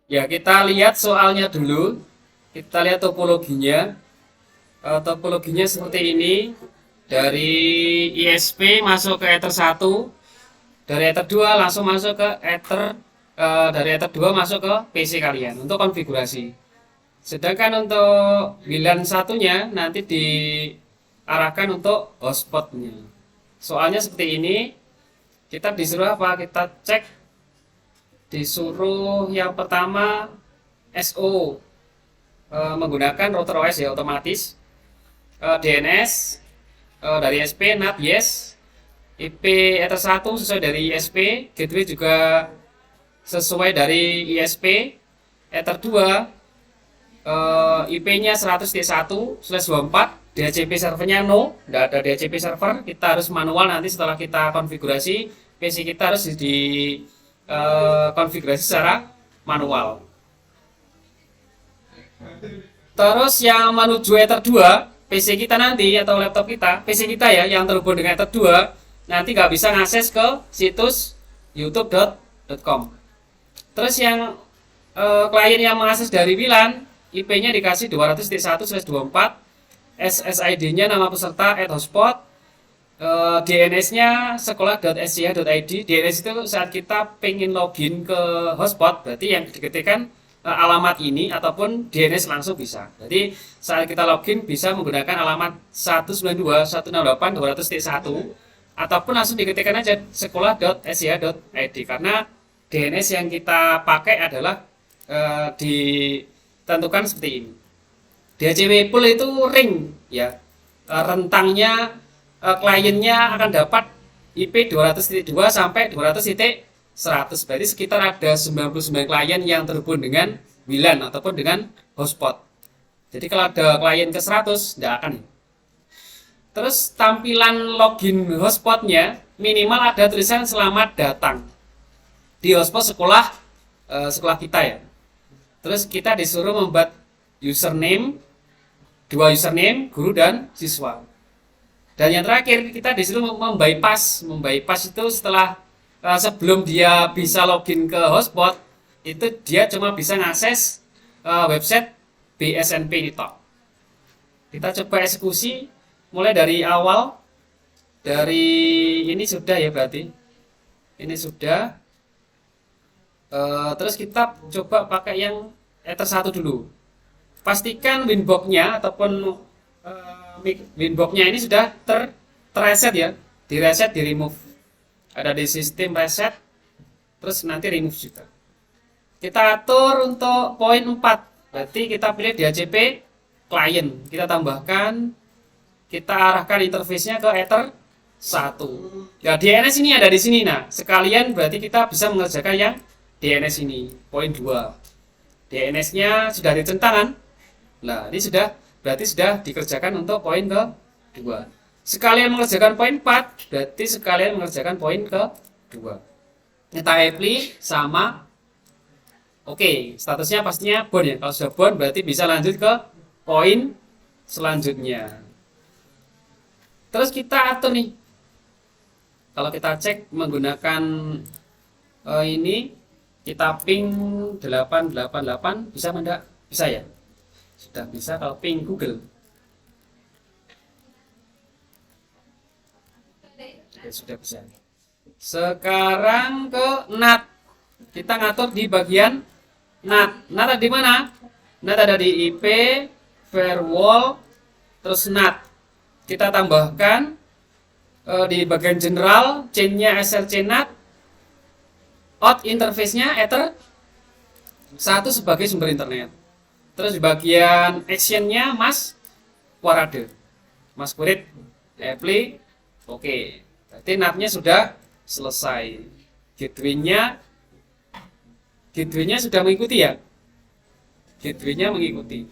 Ya, kita lihat soalnya dulu. Kita lihat topologinya. Topologinya seperti ini. Dari ISP masuk ke Ether 1, dari Ether 2 langsung masuk ke Ether, dari Ether 2 masuk ke PC kalian untuk konfigurasi. Sedangkan untuk WLAN satunya nanti diarahkan untuk hotspotnya. Soalnya seperti ini, kita disuruh apa? Kita cek, disuruh yang pertama SO, menggunakan router OS ya otomatis, DNS, dari ISP NAT yes, IP Ether 1 sesuai dari ISP, gateway juga sesuai dari ISP, Ether 2 IP-nya 100.1/24, DHCP servernya no, tidak ada DHCP server, kita harus manual nanti setelah kita konfigurasi PC kita harus di konfigurasi secara manual. Terus yang menuju Ether 2, PC kita nanti atau laptop kita, PC kita ya yang terhubung dengan Ether 2 nanti nggak bisa ngakses ke situs youtube.com. Terus yang klien yang mengakses dari WLAN, IP-nya dikasih 200.1/24, SSID-nya nama peserta @hotspot, DNS-nya sekolah.sch.id. DNS itu saat kita pengen login ke hotspot, berarti yang diketikkan alamat ini ataupun DNS langsung bisa. Jadi saat kita login bisa menggunakan alamat 192.168.200.1 ataupun langsung diketikkan aja sekolah.sch.id karena DNS yang kita pakai adalah ditentukan seperti ini. DHCP pool itu ring ya. Rentangnya kliennya akan dapat IP 200.2 sampai 200.100. Berarti sekitar ada 99 klien yang terhubung dengan WLAN ataupun dengan hotspot. Jadi kalau ada klien ke 100 tidak akan. Terus tampilan login hotspotnya minimal ada tulisan selamat datang di hotspot sekolah kita ya. Terus kita disuruh membuat username, dua username, guru dan siswa. Dan yang terakhir kita disuruh membypass itu setelah sebelum dia bisa login ke hotspot itu dia cuma bisa ngakses website BSNP ini toh. Kita coba eksekusi mulai dari awal, dari ini sudah ya berarti ini sudah. Terus kita coba pakai yang Ether 1 dulu. Pastikan winbox-nya ataupun winbox-nya ini sudah terreset ya, direset, di remove. Ada di sistem reset, terus nanti remove juga. Kita atur untuk poin 4, berarti kita pilih DHCP client, kita tambahkan, kita arahkan interface-nya ke Ether 1. Ya DNS ini ada di sini. Nah, sekalian berarti kita bisa mengerjakan yang DNS ini, poin 2. DNS-nya sudah dicentangkan. Nah, ini berarti sudah dikerjakan untuk poin ke-2. Sekalian mengerjakan poin 4, berarti sekalian mengerjakan poin ke-2. Kita apply sama oke, statusnya pastinya bound ya. Kalau sudah bound berarti bisa lanjut ke poin selanjutnya. Terus kita atur nih. Kalau kita cek menggunakan ini kita ping 888 bisa enggak? Bisa ya? Sudah bisa kalau ping Google. Sudah bisa. Sekarang ke NAT. Kita ngatur di bagian NAT. NAT ada di mana? NAT ada di IP, firewall, terus NAT. Kita tambahkan di bagian general, chain-nya SRC NAT, out interface-nya Ether 1 sebagai sumber internet. Terus di bagian action-nya Mas Warade, Mas Kurit, apply, oke. Berarti NAT-nya sudah selesai. Gateway-nya sudah mengikuti ya. Gateway-nya mengikuti.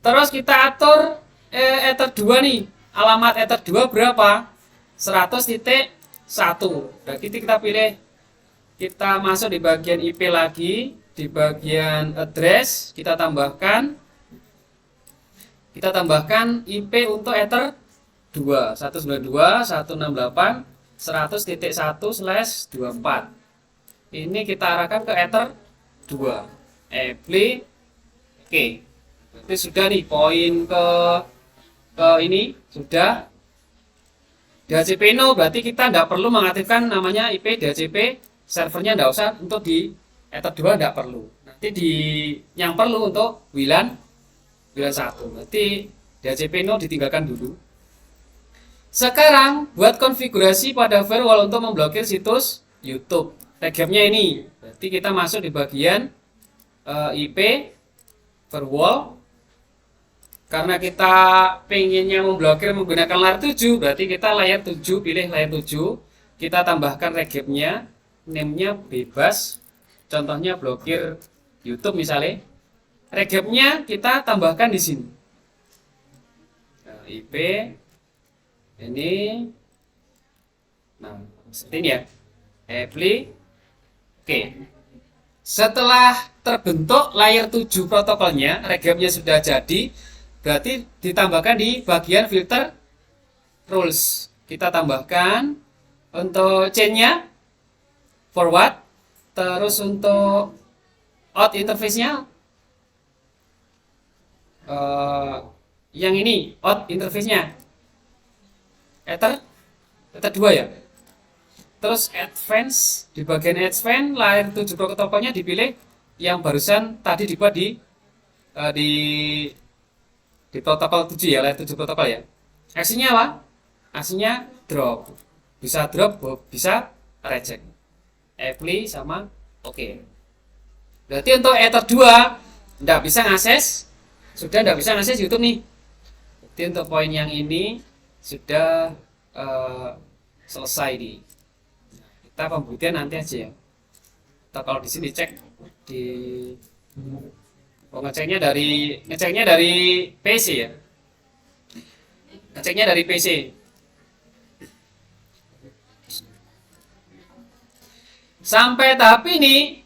Terus kita atur Ether 2 nih. Alamat Ether 2 berapa? 100.1. Berarti kita pilih, kita masuk di bagian IP lagi, di bagian address kita tambahkan IP untuk Ether 2 192.168.100.1/24. ini kita arahkan ke Ether 2. Apply. Oke. Berarti sudah nih poin ke ini sudah. DHCP no berarti kita tidak perlu mengaktifkan namanya IP DHCP servernya, tidak usah untuk di Ether 2 tidak perlu. Nanti yang perlu untuk WLAN 1. Berarti DHCP no ditinggalkan dulu. Sekarang buat konfigurasi pada firewall untuk memblokir situs YouTube. Regapnya ini. Berarti kita masuk di bagian IP firewall. Karena kita pengennya memblokir menggunakan layer 7, berarti kita layer 7, pilih layer 7. Kita tambahkan regapnya, name-nya bebas. Contohnya blokir YouTube misalnya. Regapnya kita tambahkan di sini. Nah, IP ini. Nah, seperti ini ya. Apply. Oke. Setelah terbentuk layer 7 protokolnya, regapnya sudah jadi. Berarti ditambahkan di bagian filter rules. Kita tambahkan untuk chain-nya forward, terus untuk out interface-nya yang ini out interface-nya Ether 2 ya. Terus advance, di bagian advance layer 7 protokolnya dipilih yang barusan tadi dibuat di protokol 7 ya, layer 7 protokol ya. Aksinya apa? Aksinya drop. Bisa drop, bisa reject. Apply sama oke. Berarti untuk Ether 2 tidak bisa ngakses, sudah tidak bisa ngakses YouTube nih. Berarti untuk poin yang ini sudah selesai nih. Kita pembuktian nanti aja ya. Atau kalau di sini cek di ngeceknya dari PC ya. Ngeceknya dari PC. Sampai tahap ini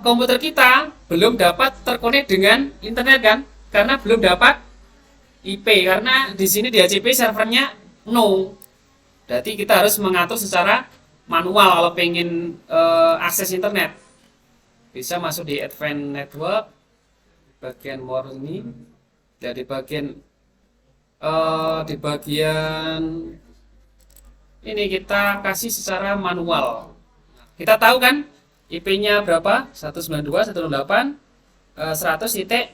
komputer kita belum dapat terkonek dengan internet kan? Karena belum dapat IP, karena di sini DHCP servernya no. Berarti kita harus mengatur secara manual kalau pengen akses internet. Bisa masuk di Advanced Network, bagian more ini, dan di bagian ini kita kasih secara manual. Kita tahu kan IP-nya berapa? 192.168 100 titik.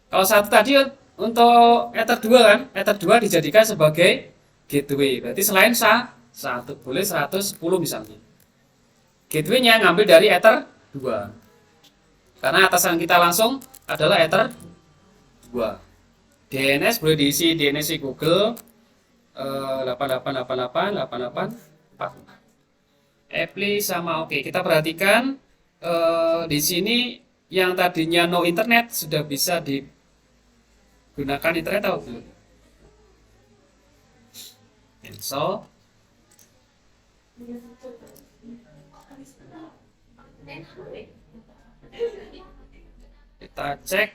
Kalau satu tadi untuk Ether 2 kan, Ether 2 dijadikan sebagai gateway. Berarti selain satu boleh 110 misalnya. Gateway-nya ngambil dari Ether 2. Karena atasan kita langsung adalah Ether 2. DNS boleh diisi DNS Google 88888884. Apply sama oke. Kita perhatikan di sini yang tadinya no internet sudah bisa digunakan internet atau belum? Cancel. Kita cek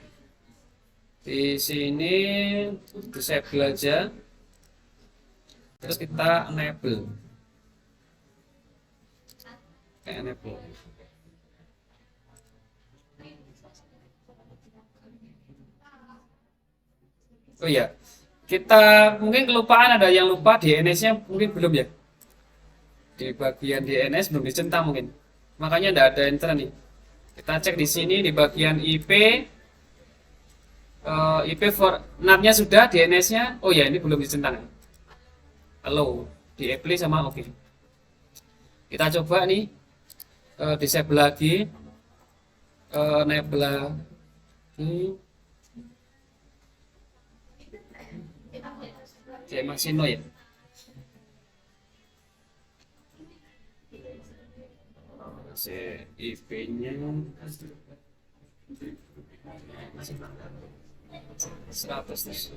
di sini disable aja, terus kita enable. Oh iya, kita mungkin kelupaan, ada yang lupa DNS-nya mungkin belum ya. Di bagian DNS belum dicentang mungkin, makanya tidak ada enter nih. Kita cek di sini di bagian IP for NAT-nya sudah, DNS-nya oh ya ini belum dicentang. Halo, di apply sama oke. Kita coba nih disable lagi, enable lagi. Saya masih no ya. IP-nya 100 terus.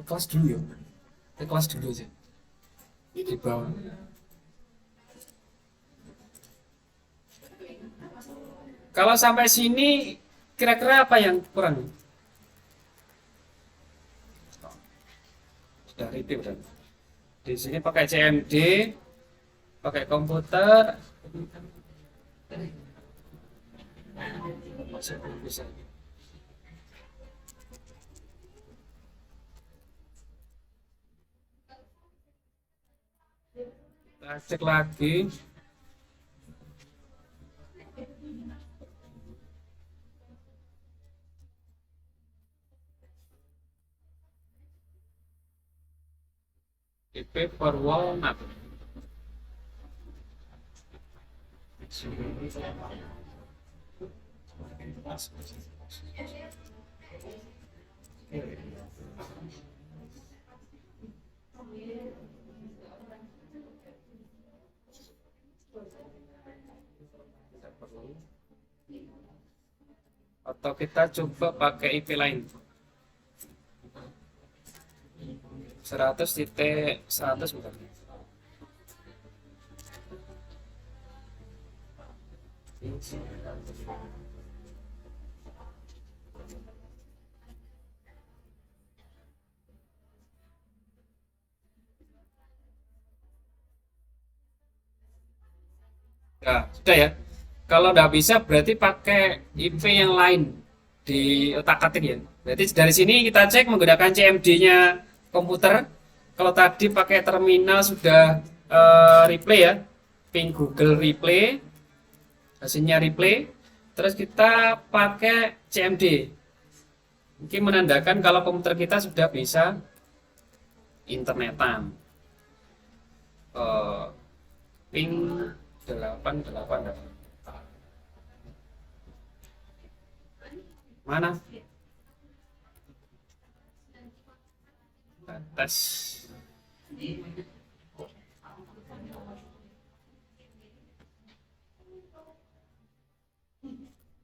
Kelas dulu ya. Kelas dulu aja. Di bawah. Kalau sampai sini kira-kira apa yang kurang? Sudah repeat udah. Di sini pakai CMD, pakai komputer masih belum bisa. Kita cek lagi. IP for walnut. Atau kita coba pakai IP lain. 100.100 bukan. Nah, sudah ya. Kalau nggak bisa berarti pakai IP yang lain di otak-atik ya. Berarti dari sini kita cek menggunakan CMD-nya komputer. Kalau tadi pakai terminal sudah replay ya, ping Google Replay, hasilnya replay. Terus kita pakai CMD. Mungkin menandakan kalau komputer kita sudah bisa internetan. Ping 88. Mana? Tes.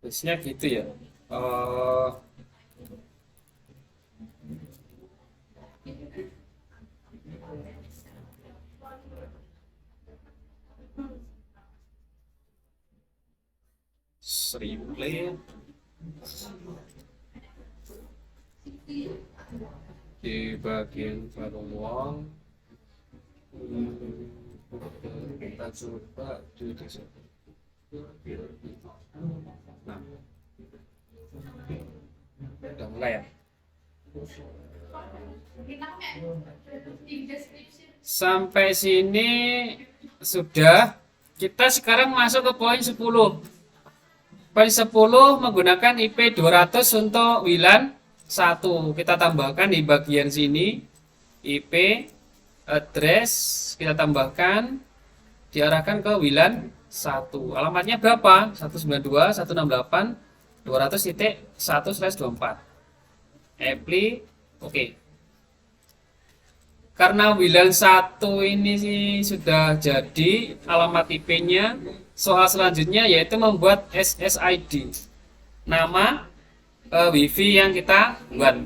Biasanya gitu ya. Eh, Replay di bagian firewall. Kita coba di sini. Nah, udah mulai ya. Sampai sini sudah. Kita sekarang masuk ke poin 10. Poin 10 menggunakan IP 200 untuk WLAN 1. Kita tambahkan di bagian sini IP address, kita tambahkan diarahkan ke WLAN 1. Alamatnya berapa? 192.168.200.1/24. Apply oke. Karena WLAN 1 ini sih sudah jadi alamat IP-nya, soal selanjutnya yaitu membuat SSID, nama WiFi yang kita buat.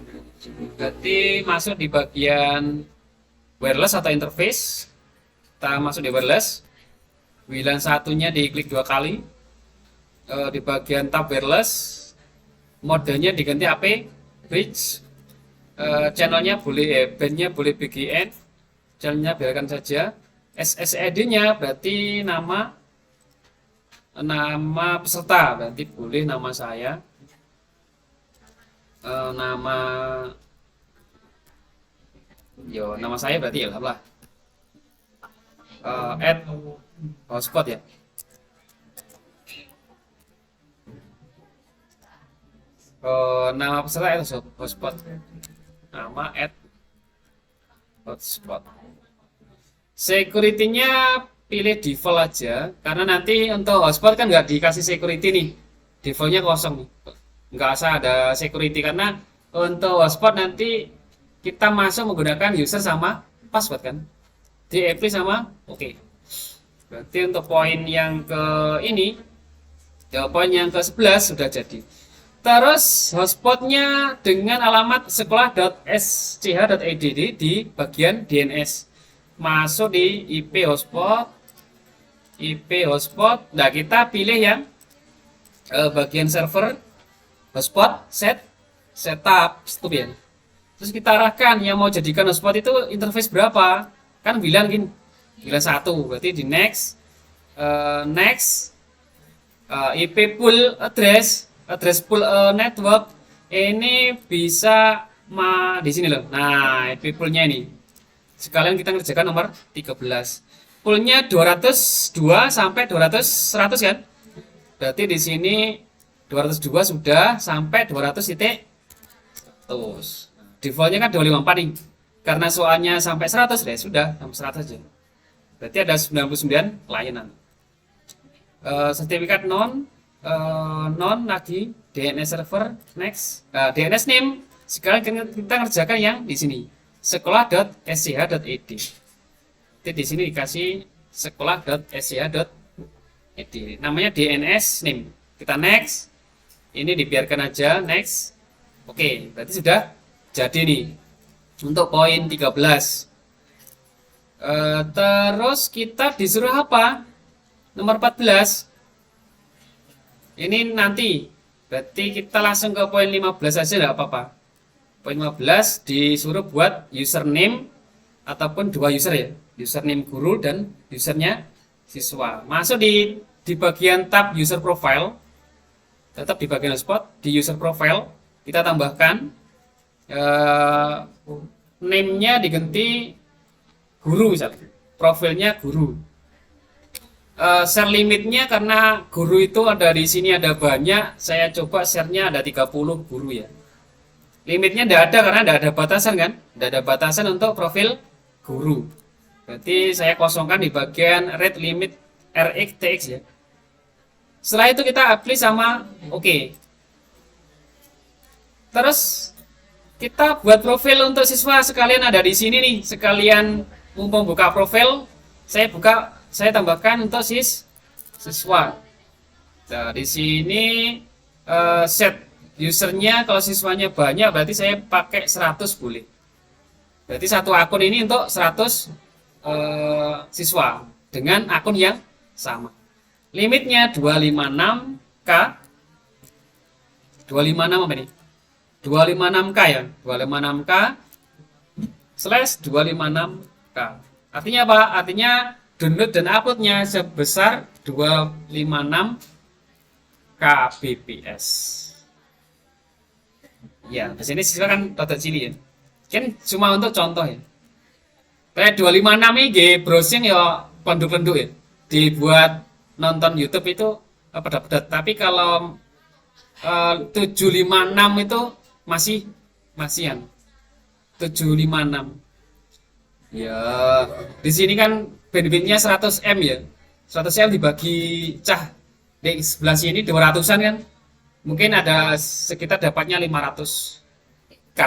Berarti masuk di bagian wireless atau interface. Kita masuk di wireless. WLAN satunya diklik 2 kali. Di bagian tab wireless, modenya diganti AP bridge. Channelnya boleh bandnya boleh BGN, channelnya biarkan saja. SSID-nya berarti nama peserta, berarti boleh nama saya, nama saya berarti ya lah, add hotspot ya. Nama peserta add hotspot, nama add hotspot. Security-nya pilih default aja, karena nanti untuk hotspot kan nggak dikasih security nih, defaultnya kosong nih, nggak usah ada security, karena untuk hotspot nanti kita masuk menggunakan user sama password kan, di apply sama oke. Berarti untuk poin yang ke ini ya, poin yang ke 11 sudah jadi. Terus hotspotnya dengan alamat sekolah.sch.edd di bagian DNS, masuk di IP hotspot. Nah kita pilih yang bagian server hotspot setup stop ya. Terus kita arahkan yang mau jadikan hotspot itu interface berapa, kan bilang gini, Bila 1 berarti di next, next, IP pool address pool network ini bisa di sini loh. Nah, IP poolnya ini. Sekalian kita ngerjakan nomor 13. Poolnya 202 sampai 100 kan? Berarti di sini 202 sudah sampai 200.100. Defaultnya kan 254 nih. Karena soalnya sampai 100 ya sudah sampai 100 aja. Berarti ada 99 layanan. Sertifikat non lagi DNS server next, DNS name. Sekarang kita ngerjakan yang di sini sekolah.sch.id. Jadi di sini dikasih sekolah.sch.id. Namanya DNS name. Kita next. Ini dibiarkan aja next. Oke, berarti sudah jadi nih untuk poin 13. Terus kita disuruh apa? Nomor 14. Ini nanti. Berarti kita langsung ke poin 15 aja enggak apa-apa. Poin 15 disuruh buat username ataupun 2 user ya. Username guru dan usernya siswa. Masuk di bagian tab user profile. Tetap di bagian hotspot, di user profile kita tambahkan name-nya diganti guru misalnya. Profilnya guru. Share limitnya karena guru itu ada di sini ada banyak, saya coba share-nya ada 30 guru ya. Limitnya tidak ada karena tidak ada batasan kan? Tidak ada batasan untuk profil guru. Berarti saya kosongkan di bagian read limit RxTX ya. Setelah itu kita apply sama oke. Terus kita buat profil untuk siswa sekalian ada di sini nih. Sekalian mumpung buka profil, saya tambahkan untuk siswa. Nah, di sini set usernya kalau siswanya banyak berarti saya pakai 100 boleh. Berarti satu akun ini untuk 100 siswa dengan akun yang sama. Limitnya 256K. 256 apa nih? 256K ya. 256K / 256K. Artinya apa? Artinya download dan uploadnya sebesar 256 kbps. Ya, di sini siswa kan rada cilik ya. Kan cuma untuk contoh ya. Kayak 256 ini browsing ya penduk-penduk ya. Dibuat nonton YouTube itu pedat-pedat. Tapi kalau 756 itu masih 756. Ya, di sini kan bandwidthnya 100 M ya. 100 M dibagi cah di sebelah sini 200-an kan. Mungkin ada sekitar dapatnya 500K.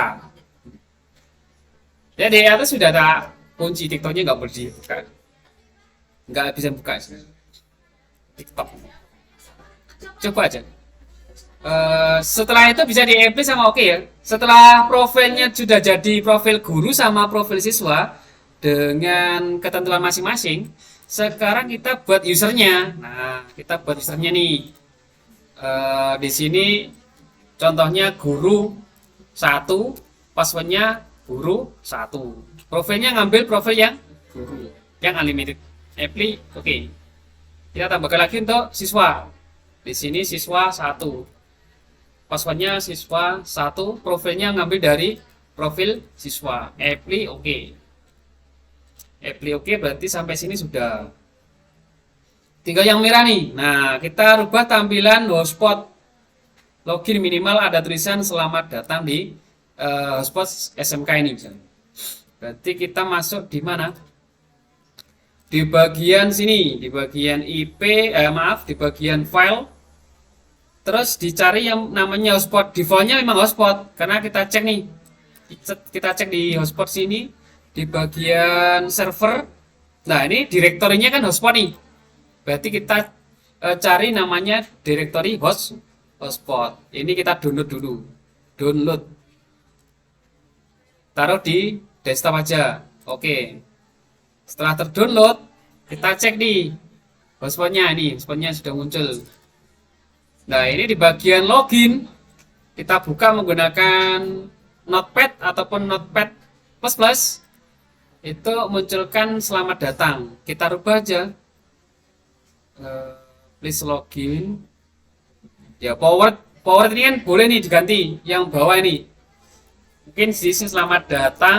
Ya di atas sudah ada kunci TikToknya nggak boleh dibuka. Nggak bisa buka TikTok. Coba aja. Setelah itu bisa di-apply sama oke ya. Setelah profilnya sudah jadi profil guru sama profil siswa dengan ketentuan masing-masing, sekarang kita buat usernya. Nah, kita buat usernya nih. Di sini contohnya guru 1, passwordnya guru 1. Profilnya ngambil profil yang guru, yang unlimited. Apply, oke. Kita tambahkan lagi untuk siswa. Di sini siswa 1. Passwordnya siswa 1, profilnya ngambil dari profil siswa. Apply oke. Apply oke berarti sampai sini sudah. Tinggal yang merah nih. Nah, kita rubah tampilan hotspot. Login minimal ada tulisan selamat datang di hotspot SMK ini misalnya. Berarti kita masuk di mana? Di bagian sini, di bagian IP, di bagian file. Terus dicari yang namanya hotspot. Defaultnya memang hotspot karena kita cek nih. Kita cek di hotspot sini di bagian server. Nah, ini direktorinya kan hotspot nih. Berarti kita cari namanya direktori hotspot. Ini kita download dulu. Download. Taruh di desktop aja. Oke. Setelah terdownload, kita cek di hotspotnya. Ini hotspotnya sudah muncul. Nah, ini di bagian login kita buka menggunakan Notepad ataupun Notepad++. itu munculkan selamat datang. Kita rubah aja. Please login. Ya, forward ini kan boleh nih diganti yang bawah ini. Mungkin di sini selamat datang.